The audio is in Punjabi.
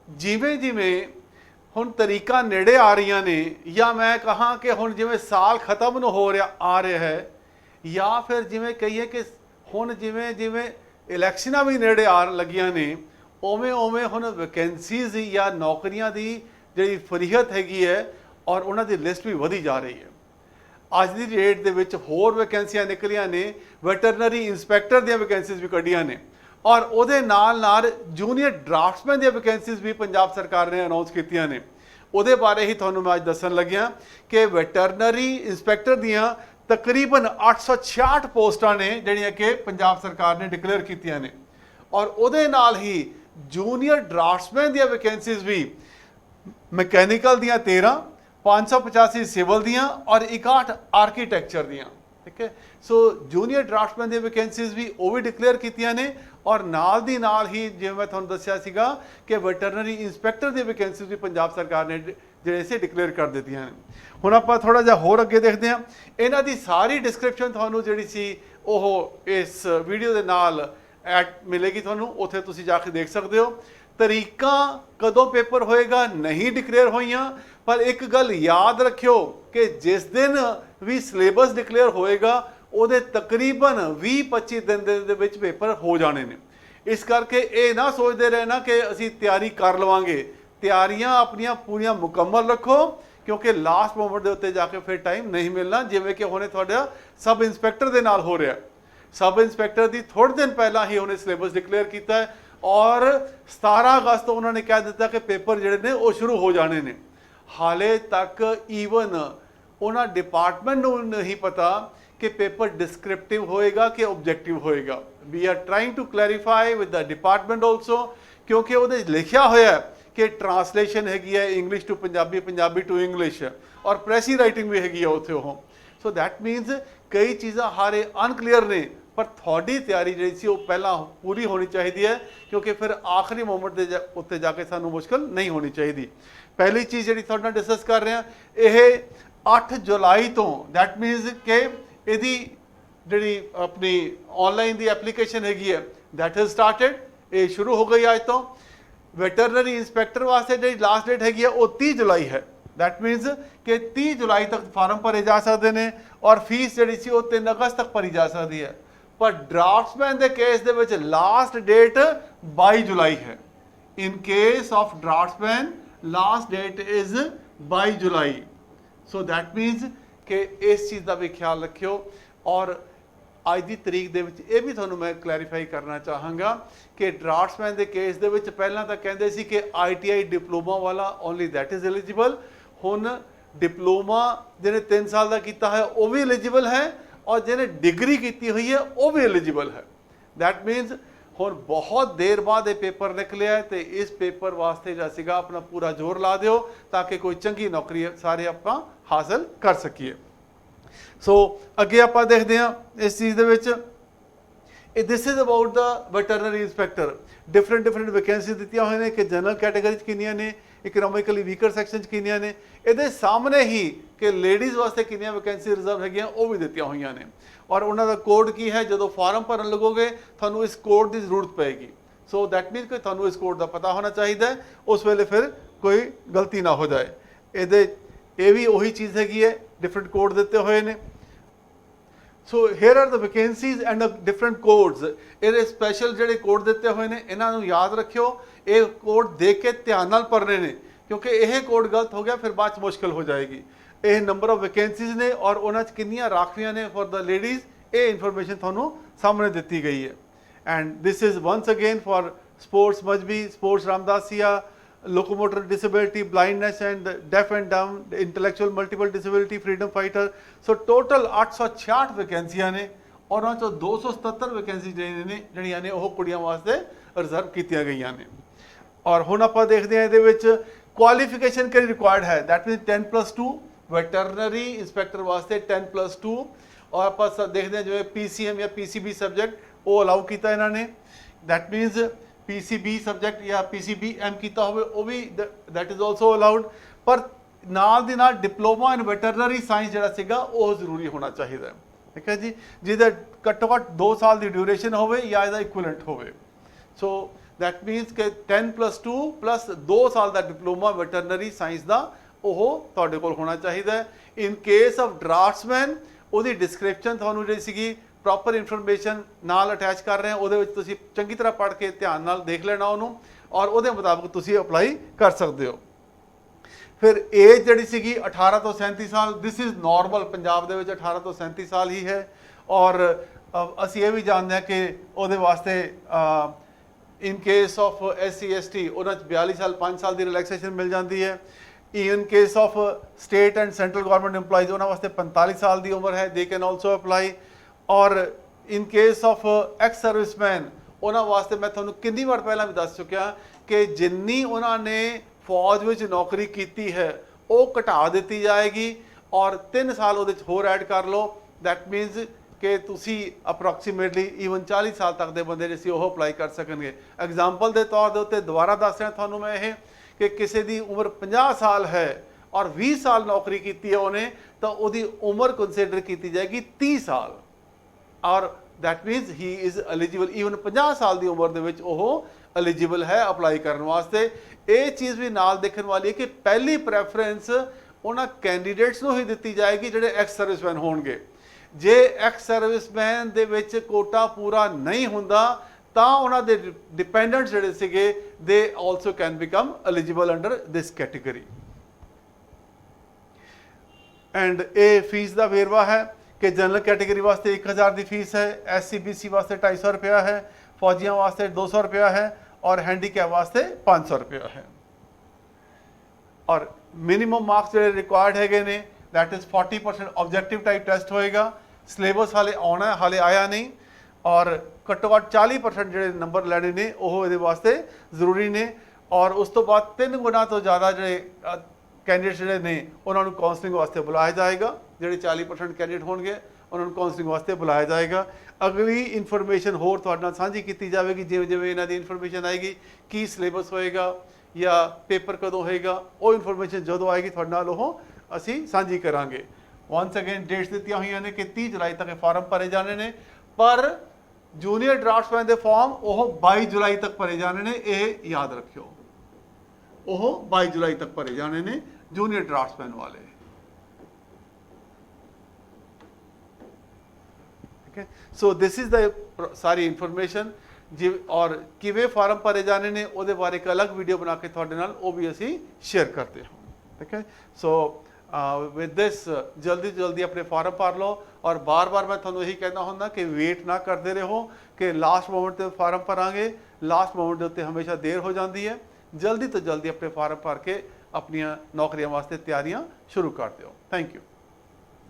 ਜਿਵੇਂ ਜਿਵੇਂ ਹੁਣ ਤਰੀਕਾਂ ਨੇੜੇ ਆ ਰਹੀਆਂ ਨੇ, ਜਾਂ ਮੈਂ ਕਹਾਂ ਕਿ ਹੁਣ ਜਿਵੇਂ ਸਾਲ ਖਤਮ ਨੂੰ ਹੋ ਰਿਹਾ ਆ ਰਿਹਾ ਹੈ, ਜਾਂ ਫਿਰ ਜਿਵੇਂ ਕਹੀਏ ਕਿ ਹੁਣ ਜਿਵੇਂ ਜਿਵੇਂ ਇਲੈਕਸ਼ਨਾਂ ਵੀ ਨੇੜੇ ਆਉਣ ਲੱਗੀਆਂ ਨੇ, ਉਵੇਂ ਉਵੇਂ ਹੁਣ ਵੈਕੈਂਸੀਜ਼ ਜਾਂ ਨੌਕਰੀਆਂ ਦੀ ਜਿਹੜੀ ਫਰੀਹਤ ਹੈਗੀ ਹੈ ਔਰ ਉਹਨਾਂ ਦੀ ਲਿਸਟ ਵੀ ਵਧੀ ਜਾ ਰਹੀ ਹੈ। ਅੱਜ ਦੀ ਡੇਟ ਦੇ ਵਿੱਚ ਹੋਰ ਵੈਕੈਂਸੀਆਂ ਨਿਕਲੀਆਂ ਨੇ, ਵੈਟਰਨਰੀ ਇੰਸਪੈਕਟਰ ਦੀਆਂ ਵੈਕੈਂਸੀਜ਼ ਵੀ ਕੱਢੀਆਂ ਨੇ, ਔਰ ਉਹਦੇ ਨਾਲ ਨਾਲ ਜੂਨੀਅਰ ਡਰਾਫਟਸਮੈਨ ਦੀਆਂ ਵੈਕੈਂਸੀਜ਼ ਵੀ ਪੰਜਾਬ ਸਰਕਾਰ ਨੇ ਅਨਾਉਂਸ ਕੀਤੀਆਂ ਨੇ। ਉਹਦੇ ਬਾਰੇ ਹੀ ਤੁਹਾਨੂੰ ਮੈਂ ਅੱਜ ਦੱਸਣ ਲੱਗਿਆ ਕਿ ਵੈਟਰਨਰੀ ਇੰਸਪੈਕਟਰ ਦੀਆਂ ਤਕਰੀਬਨ 866 ਪੋਸਟਾਂ ਨੇ ਜਿਹੜੀਆਂ ਕਿ ਪੰਜਾਬ ਸਰਕਾਰ ਨੇ ਡਿਕਲੇਅਰ ਕੀਤੀਆਂ ਨੇ, ਔਰ ਉਹਦੇ ਨਾਲ ਹੀ ਜੂਨੀਅਰ ਡਰਾਫਟਸਮੈਨ ਦੀਆਂ ਵੈਕੈਂਸੀਜ਼ ਵੀ ਮਕੈਨੀਕਲ ਦੀਆਂ 13, 585 ਸਿਵਲ ਦੀਆਂ ਔਰ 61 ਆਰਕੀਟੈਕਚਰ ਦੀਆਂ। ਠੀਕ ਹੈ, ਸੋ ਜੂਨੀਅਰ ਡਰਾਫਟਮੈਨ ਦੀਆਂ ਵੈਕੈਂਸੀਜ਼ ਵੀ ਉਹ ਵੀ ਡਿਕਲੇਅਰ ਕੀਤੀਆਂ ਨੇ, ਔਰ ਨਾਲ ਦੀ ਨਾਲ ਹੀ ਜਿਵੇਂ ਮੈਂ ਤੁਹਾਨੂੰ ਦੱਸਿਆ ਸੀਗਾ ਕਿ ਵੈਟਰਨਰੀ ਇੰਸਪੈਕਟਰ ਦੀਆਂ ਵੈਕੈਂਸੀਜ਼ ਵੀ ਪੰਜਾਬ ਸਰਕਾਰ ਨੇ ਜਿਹੜੇ ਸੀ ਡਿਕਲੇਅਰ ਕਰ ਦਿੱਤੀਆਂ ਨੇ। ਹੁਣ ਆਪਾਂ ਥੋੜਾ ਜਿਹਾ ਹੋਰ ਅੱਗੇ ਦੇਖਦੇ ਹਾਂ। ਇਹਨਾਂ ਦੀ ਸਾਰੀ ਡਿਸਕ੍ਰਿਪਸ਼ਨ ਤੁਹਾਨੂੰ ਜਿਹੜੀ ਸੀ ਉਹ ਇਸ ਵੀਡੀਓ ਦੇ ਨਾਲ ਐਡ ਮਿਲੇਗੀ ਤੁਹਾਨੂੰ, ਉੱਥੇ ਤੁਸੀਂ ਜਾ ਕੇ ਦੇਖ ਸਕਦੇ ਹੋ। ਤਰੀਕਾਂ ਕਦੋਂ ਪੇਪਰ ਹੋਏਗਾ ਨਹੀਂ ਡਿਕਲੇਅਰ ਹੋਈਆਂ, ਪਰ ਇੱਕ ਗੱਲ ਯਾਦ ਰੱਖਿਓ ਕਿ ਜਿਸ ਦਿਨ ਵੀ ਸਿਲੇਬਸ ਡਿਕਲੇਅਰ ਹੋਏਗਾ ਉਹਦੇ ਤਕਰੀਬਨ 20-25 ਦਿਨ ਦੇ ਵਿੱਚ ਪੇਪਰ ਹੋ ਜਾਣੇ ਨੇ। ਇਸ ਕਰਕੇ ਇਹ ਨਾ ਸੋਚਦੇ ਰਹਿਣਾ ਕਿ ਅਸੀਂ ਤਿਆਰੀ ਕਰ ਲਵਾਂਗੇ। ਤਿਆਰੀਆਂ ਆਪਣੀਆਂ ਪੂਰੀਆਂ ਮੁਕੰਮਲ ਰੱਖੋ, ਕਿਉਂਕਿ ਲਾਸਟ ਮੋਮੈਂਟ ਦੇ ਉੱਤੇ ਜਾ ਕੇ ਫਿਰ ਟਾਈਮ ਨਹੀਂ ਮਿਲਣਾ, ਜਿਵੇਂ ਕਿ ਹੁਣੇ ਤੁਹਾਡਾ ਸਬ ਇੰਸਪੈਕਟਰ ਦੇ ਨਾਲ ਹੋ ਰਿਹਾ। ਸਬ ਇੰਸਪੈਕਟਰ ਦੀ ਥੋੜ੍ਹੇ ਦਿਨ ਪਹਿਲਾਂ ਹੀ ਉਹਨੇ ਸਿਲੇਬਸ ਡਿਕਲੇਅਰ ਕੀਤਾ ਹੈ, ਔਰ 17 ਅਗਸਤ ਉਹਨਾਂ ਨੇ ਕਹਿ ਦਿੱਤਾ ਕਿ ਪੇਪਰ ਜਿਹੜੇ ਨੇ ਉਹ ਸ਼ੁਰੂ ਹੋ ਜਾਣੇ ਨੇ। ਹਾਲੇ ਤੱਕ ਈਵਨ ਉਹਨਾਂ ਡਿਪਾਰਟਮੈਂਟ ਨੂੰ ਨਹੀਂ ਪਤਾ ਕਿ ਪੇਪਰ ਡਿਸਕ੍ਰਿਪਟਿਵ ਹੋਏਗਾ ਕਿ ਓਬਜੈਕਟਿਵ ਹੋਏਗਾ। We are trying to clarify with the department also, ਕਿਉਂਕਿ ਉਹਦੇ ਲਿਖਿਆ ਹੋਇਆ ਕਿ ਟਰਾਂਸਲੇਸ਼ਨ ਹੈਗੀ ਹੈ English to Punjabi, Punjabi to English, ਔਰ ਪ੍ਰੈਸੀ ਰਾਈਟਿੰਗ ਵੀ ਹੈਗੀ ਆ ਉੱਥੇ ਉਹ। ਸੋ ਦੈਟ ਮੀਨਸ ਕਈ ਚੀਜ਼ਾਂ ਹਾਰੇ ਅਨਕਲੀਅਰ ਨੇ, ਪਰ ਤੁਹਾਡੀ ਤਿਆਰੀ ਜਿਹੜੀ ਸੀ ਉਹ ਪਹਿਲਾਂ ਪੂਰੀ ਹੋਣੀ ਚਾਹੀਦੀ ਹੈ, ਕਿਉਂਕਿ ਫਿਰ ਆਖਰੀ ਮੋਮੈਂਟ ਦੇ ਉੱਤੇ ਜਾ ਕੇ ਸਾਨੂੰ ਮੁਸ਼ਕਲ ਨਹੀਂ ਹੋਣੀ ਚਾਹੀਦੀ। ਪਹਿਲੀ ਚੀਜ਼ ਜਿਹੜੀ ਤੁਹਾਡੇ ਨਾਲ ਡਿਸਕਸ ਕਰ ਰਹੇ ਹਾਂ, ਇਹ 8 ਜੁਲਾਈ ਤੋਂ, ਦੈਟ ਮੀਨਸ ਕਿ ਇਹਦੀ ਜਿਹੜੀ ਆਪਣੀ ਆਨਲਾਈਨ ਦੀ ਐਪਲੀਕੇਸ਼ਨ ਹੈਗੀ ਹੈ ਦੈਟ ਇਜ਼ ਸਟਾਰਟਡ, ਇਹ ਸ਼ੁਰੂ ਹੋ ਗਈ ਅੱਜ ਤੋਂ। ਵੈਟਰਨਰੀ ਇੰਸਪੈਕਟਰ ਵਾਸਤੇ ਜਿਹੜੀ ਲਾਸਟ ਡੇਟ ਹੈਗੀ ਹੈ ਉਹ 30 ਜੁਲਾਈ ਹੈ। ਦੈਟ ਮੀਨਸ ਕਿ 30 ਜੁਲਾਈ ਤੱਕ ਫਾਰਮ ਭਰੇ ਜਾ ਸਕਦੇ ਨੇ, ਔਰ ਫੀਸ ਜਿਹੜੀ ਸੀ ਉਹ 3 ਅਗਸਤ ਤੱਕ ਭਰੀ ਜਾ ਸਕਦੀ ਹੈ। ਪਰ ਡਰਾਫਟਸਮੈਨ ਦੇ ਕੇਸ ਦੇ ਵਿੱਚ ਲਾਸਟ ਡੇਟ 22 ਜੁਲਾਈ ਹੈ। In case of draughtsman last date is 22 July. So that means ਕਿ ਇਸ ਚੀਜ਼ ਦਾ ਵੀ ਖਿਆਲ ਰੱਖਿਓ। ਔਰ ਅੱਜ ਦੀ ਤਰੀਕ ਦੇ ਵਿੱਚ ਇਹ ਵੀ ਤੁਹਾਨੂੰ ਮੈਂ ਕਲੈਰੀਫਾਈ ਕਰਨਾ ਚਾਹਾਂਗਾ ਕਿ ਡਰਾਫਟਸਮੈਨ ਦੇ ਕੇਸ ਦੇ ਵਿੱਚ ਪਹਿਲਾਂ ਤਾਂ ਕਹਿੰਦੇ ਸੀ ਕਿ ITI ਡਿਪਲੋਮਾ ਵਾਲਾ ਓਨਲੀ ਦੈਟ ਇਜ਼ ਐਲੀਜੀਬਲ। ਹੁਣ ਡਿਪਲੋਮਾ ਜਿਹਨੇ 3 ਸਾਲ ਦਾ ਕੀਤਾ ਹੈ ਉਹ ਵੀ ਐਲੀਜੀਬਲ ਹੈ, ਔਰ ਜਿਹਨੇ ਡਿਗਰੀ ਕੀਤੀ ਹੋਈ ਹੈ ਉਹ ਵੀ ਐਲੀਜੀਬਲ ਹੈ। ਦੈਟ ਮੀਨਸ ਹੁਣ ਬਹੁਤ ਦੇਰ ਬਾਅਦ ਇਹ ਪੇਪਰ ਨਿਕਲਿਆ, ਤੇ ਇਸ ਪੇਪਰ ਵਾਸਤੇ ਜਿਹੜਾ ਸੀਗਾ ਆਪਣਾ ਪੂਰਾ ਜ਼ੋਰ ਲਾ ਦਿਓ ਤਾਂ ਕਿ ਕੋਈ ਚੰਗੀ ਨੌਕਰੀ ਸਾਰੇ ਆਪਾਂ ਹਾਸਲ ਕਰ ਸਕੀਏ। ਸੋ ਅੱਗੇ ਆਪਾਂ ਦੇਖਦੇ ਹਾਂ ਇਸ ਚੀਜ਼ ਦੇ ਵਿੱਚ, this is about the veterinary inspector. Different vacancy ਦਿੱਤੀਆਂ ਹੋਈਆਂ ਨੇ ਕਿ ਜਨਰਲ ਕੈਟੇਗਰੀ 'ਚ ਕਿੰਨੀਆਂ ਨੇ, ਇਕਨੋਮਿਕਲੀ ਵੀਕਰ ਸੈਕਸ਼ਨ 'ਚ ਕਿੰਨੀਆਂ ਨੇ। ਇਹਦੇ ਸਾਹਮਣੇ ਹੀ ਕਿ ਲੇਡੀਜ਼ ਵਾਸਤੇ ਕਿੰਨੀਆਂ ਵੈਕੈਂਸੀ ਰਿਜ਼ਰਵ ਹੈਗੀਆਂ ਉਹ ਵੀ ਦਿੱਤੀਆਂ ਹੋਈਆਂ ਨੇ, ਔਰ ਉਹਨਾਂ ਦਾ ਕੋਡ ਕੀ ਹੈ। ਜਦੋਂ ਫਾਰਮ ਭਰਨ ਲੱਗੋਗੇ ਤੁਹਾਨੂੰ ਇਸ ਕੋਡ ਦੀ ਜ਼ਰੂਰਤ ਪਏਗੀ। ਸੋ ਦੈਟ ਮੀਨਸ ਕਿ ਤੁਹਾਨੂੰ ਇਸ ਕੋਡ ਦਾ ਪਤਾ ਹੋਣਾ ਚਾਹੀਦਾ ਹੈ, ਉਸ ਵੇਲੇ ਫਿਰ ਕੋਈ ਗਲਤੀ ਨਾ ਹੋ ਜਾਏ। ਇਹ ਵੀ ਉਹੀ ਚੀਜ਼ ਹੈਗੀ ਹੈ, ਡਿਫਰੈਂਟ ਕੋਡ ਦਿੱਤੇ ਹੋਏ ਨੇ। So here are the vacancies and different codes. ਇਹਦੇ ਸਪੈਸ਼ਲ ਜਿਹੜੇ ਕੋਡ ਦਿੱਤੇ ਹੋਏ ਨੇ ਇਹਨਾਂ ਨੂੰ ਯਾਦ ਰੱਖਿਓ। ਇਹ ਕੋਡ ਦੇਖ ਕੇ ਧਿਆਨ ਨਾਲ ਪੜ੍ਹਨੇ ਨੇ, ਕਿਉਂਕਿ ਇਹ ਕੋਡ ਗਲਤ ਹੋ ਗਿਆ ਫਿਰ ਬਾਅਦ 'ਚ ਮੁਸ਼ਕਲ ਹੋ ਜਾਏਗੀ। ਇਹ ਨੰਬਰ ਆਫ ਵੈਕੈਂਸੀਜ਼ ਨੇ, ਔਰ ਉਹਨਾਂ 'ਚ ਕਿੰਨੀਆਂ ਰਾਖਵੀਆਂ ਨੇ ਫॉर द ਲੇਡੀਜ਼, ਇਹ ਇਨਫੋਰਮੇਸ਼ਨ ਤੁਹਾਨੂੰ ਸਾਹਮਣੇ ਦਿੱਤੀ ਗਈ ਹੈ। And this is ones again for sports Mazhabi, sports Ramdasia, locomotor disability, blindness and deaf and dumb, intellectual multiple disability, freedom fighter। So total 866 ਵੈਕੈਂਸੀਆਂ ਨੇ, ਔਰ ਉਹਨਾਂ 'ਚੋਂ 277 ਵੈਕੈਂਸੀ ਜਿਹੜੀਆਂ ਨੇ ਉਹ ਕੁੜੀਆਂ ਵਾਸਤੇ ਰਿਜ਼ਰਵ ਕੀਤੀਆਂ ਗਈਆਂ ਨੇ। ਔਰ ਹੁਣ ਆਪਾਂ ਦੇਖਦੇ ਹਾਂ ਇਹਦੇ ਵਿੱਚ ਕੁਆਲੀਫਿਕੇਸ਼ਨ ਕਿਹੜੀ ਰਿਕੁਆਇਰਡ ਹੈ। ਦੈਟ ਮੀਨਸ 10+2 ਵੈਟਰਨਰੀ ਇੰਸਪੈਕਟਰ ਵਾਸਤੇ 10+2। ਔਰ ਆਪਾਂ ਦੇਖਦੇ ਹਾਂ ਜਿਵੇਂ PCM ਜਾਂ PCB ਸਬਜੈਕਟ ਉਹ ਅਲਾਉ ਕੀਤਾ ਇਹਨਾਂ ਨੇ। ਦੈਟ ਮੀਨਸ PCB ਸਬਜੈਕਟ ਜਾਂ PCBM ਕੀਤਾ ਹੋਵੇ ਉਹ ਵੀ ਦੈਟ ਇਜ਼ ਆਲਸੋ ਅਲਾਉਡ। ਪਰ ਨਾਲ ਦੀ ਨਾਲ ਡਿਪਲੋਮਾ ਇਨ ਵੈਟਰਨਰੀ ਸਾਇੰਸ ਜਿਹੜਾ ਸੀਗਾ ਉਹ ਜ਼ਰੂਰੀ ਹੋਣਾ ਚਾਹੀਦਾ ਹੈ। ਠੀਕ ਹੈ ਜੀ, ਜਿਹਦਾ ਘੱਟੋ ਘੱਟ 2 ਸਾਲ ਦੀ ਡਿਊਰੇਸ਼ਨ ਹੋਵੇ ਜਾਂ ਇਹਦਾ ਇਕੁਇਵਲੈਂਟ ਹੋਵੇ। ਸੋ दैट मीनस कि 10+2 प्लस 2 साल का डिप्लोमा वैटरनरी साइंस का वो तुहाडे कोल होना चाहिए। इन केस ऑफ ड्राफ्ट्समैन ਉਹਦੀ डिस्क्रिप्शन ਤੁਹਾਨੂੰ ਜਿਹੜੀ ਸੀਗੀ प्रॉपर इन्फॉर्मेशन नाल अटैच कर रहे हैं, ਉਹਦੇ ਵਿੱਚ ਤੁਸੀਂ ਚੰਗੀ ਤਰ੍ਹਾਂ ਪੜ੍ਹ ਕੇ ਧਿਆਨ ਨਾਲ ਦੇਖ ਲੈਣਾ ਉਹਨੂੰ ਔਰ ਉਹਦੇ ਮੁਤਾਬਕ ਤੁਸੀਂ ਅਪਲਾਈ ਕਰ ਸਕਦੇ ਹੋ। ਫਿਰ ਏਜ ਜਿਹੜੀ ਸੀਗੀ 18 ਤੋਂ 37 ਸਾਲ, ਦਿਸ ਇਜ਼ ਨੋਰਮਲ, ਪੰਜਾਬ ਦੇ ਵਿੱਚ 18 ਤੋਂ 37 ਸਾਲ ਹੀ ਹੈ। ਔਰ ਅਸੀਂ ਇਹ ਵੀ ਜਾਣਦੇ ਹਾਂ ਕਿ ਉਹਦੇ ਵਾਸਤੇ in case of SC ST ਉਹਨਾਂ 'ਚ 42 ਸਾਲ 5 ਸਾਲ ਦੀ ਰਿਲੈਕਸੇਸ਼ਨ ਮਿਲ ਜਾਂਦੀ ਹੈ। इन case of state and central government employees उन्होंने वास्ते 45 साल की उम्र है, दे कैन ऑल्सो अप्लाई। और in case of ex serviceman उन्होंने वास्ते मैं थोड़ा कितनी बार पहला भी दस चुकिया कि जिन्नी उन्होंने फौज में नौकरी की है वो घटा दी जाएगी और 3 साल वो होर ऐड कर लो। दैट मीनस कि तुसी अप्रोक्सीमेटली ईवन 40 साल तक के बंदे जिसे वो अप्लाई कर सकेंगे। एग्जाम्पल के तौर के उत्ते दोबारा दस रहा थानू मैं ये कि किसी की उम्र 50 साल है और 20 साल नौकरी की है उन्हें, तो उसकी उम्र कंसिडर की जाएगी 30 साल और that मीनस he is eligible. Even 50 साल की उम्र के एलिजिबल है अप्लाई करने वास्ते। ये चीज़ भी नाल देखने वाली है कि पहली प्रैफरेंस उन्होंने कैंडीडेट्स को ही दी जाएगी जोड़े एक्स सर्विसमैन होंगे। जे एक्स सर्विसमैन दे विच कोटा पूरा नहीं होंदा ਤਾਂ ਉਹਨਾਂ ਦੇ ਡਿਪੈਂਡੈਂਟਸ ਜਿਹੜੇ ਸੀਗੇ ਦੇ also can become eligible under this category. And ਇਹ ਫੀਸ ਦਾ ਵੇਰਵਾ ਹੈ ਕਿ ਜਨਰਲ ਕੈਟੇਗਰੀ ਵਾਸਤੇ 1000 ਦੀ ਫੀਸ ਹੈ, SC BC ਵਾਸਤੇ 250 रुपया है, फौजियों वास्ते 200 रुपया है और हैंडीकैप वास्ते 500 रुपया है। और मिनिमम मार्क्स जो रिक्वायर्ड है that is 40% objective type test होएगा। सिलेबस हाले आना हाले आया नहीं और घट्टो घट्ट 40% जो नंबर लैने ने वो ये वास्ते जरूरी ने। और उस तो बाद 3 गुना तो ज़्यादा जो कैंडिडेट जोड़े ने उन्होंने काउंसलिंग वास्ते बुलाया जाएगा। जोड़े 40% कैंडिडेट होंगे उन्होंने काउंसलिंग वास्ते बुलाया जाएगा। अगली इन्फॉर्मेशन होर तुहाडे नाल साझी की जाएगी जिवें जिवें इन्हां दी इन्फॉर्मेशन आएगी, की सिलेबस होएगा या पेपर कदों होएगा, वो इन्फॉर्मेशन जदों आएगी तुहाडे नाल ओह असीं साझी करांगे। वंस अगेन डेट्स दित्तियां होईयां ने कि 30 जुलाई तक फार्म भरे जाने ने, पर जूनीयर ड्राफ्ट्समैन के फॉर्म वो 22 जुलाई तक भरे जाने ने। यह याद रखियो, वो 22 जुलाई तक भरे जाने ने जूनीयर ड्राफ्ट्समैन वाले। ठीक है, सो दिस इज द सारी इन्फॉर्मेशन जी। और किवें फार्म भरे जाने ने वो बारे एक अलग वीडियो बना के थोड़े नाल वो भी असी शेयर करते हैं। ठीक है, सो विद दिस जल्दी जल्दी अपने फार्म भर लो। और बार बार मैं थोड़ा यही कहना होंदा कि वेट ना करते रहो कि लास्ट मोमेंट पर फार्म भरांगे, लास्ट मोमेंट के उत्ते हमेशा देर हो जाती है। जल्दी तो जल्दी अपने फार्म भर के अपनी नौकरियों वास्ते तैयारियां शुरू कर दो। Thank you.